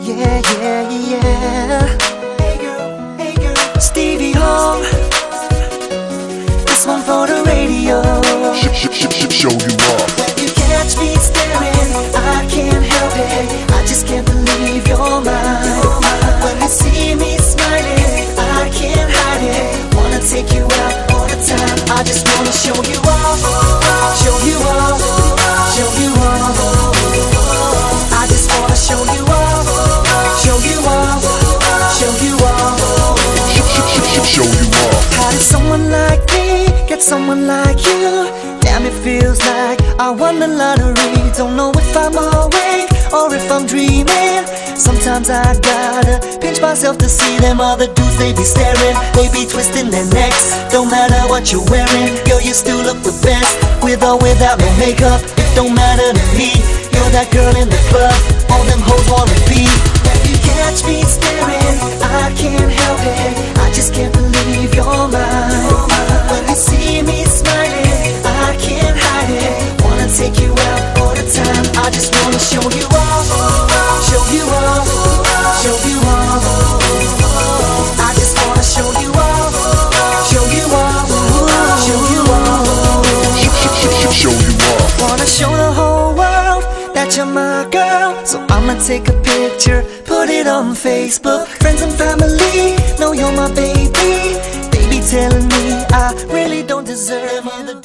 yeah, yeah, yeah. Hey girl, Stevie Hall. This one for the radio. Show you off. When you catch me staring, I can't help it. I just can't believe you're mine. When you see me smiling, I can't hide it. Wanna take you out all the time. I just wanna show you off, show you off, show you off. I just wanna show you off, show you off, show you off. Show you off. How did someone like me get someone like you? Damn, it feels like I won the lottery. Don't know if I'm awake or if I'm dreaming. Sometimes I gotta pinch myself to see them other dudes. They be staring, they be twisting their necks. Don't matter what you're wearing, girl, you still look the best. With or without no makeup, it don't matter to me. You're that girl in the club, all them hoes wanna be. When you catch me staring, I can't help it. I just can't believe you're mine. When you see me smiling, I can't hide it. Wanna take you out all the time. I just wanna show you off, show you off, show you off. I just wanna show you off, show you off, show you off. Show you off. Wanna show the whole world that you're my girl. So I'ma take a picture, put it on Facebook. Friends and family know you're my baby. They be telling me I really don't deserve other